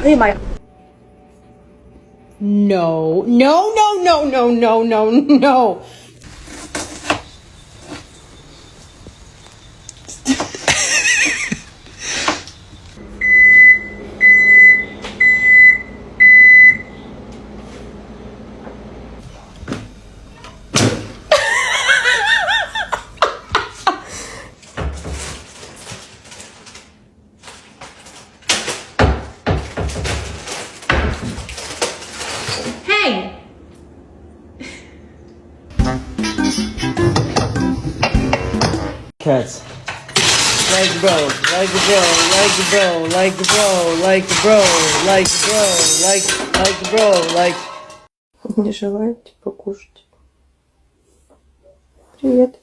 Hey, my. No, no, no, no, no, no, no, no. Hey! Cats. Like the bro, like the bro, like the bro, like the bro, like the bro, like the bro, like the bro, like... Не желаете покушать? Привет.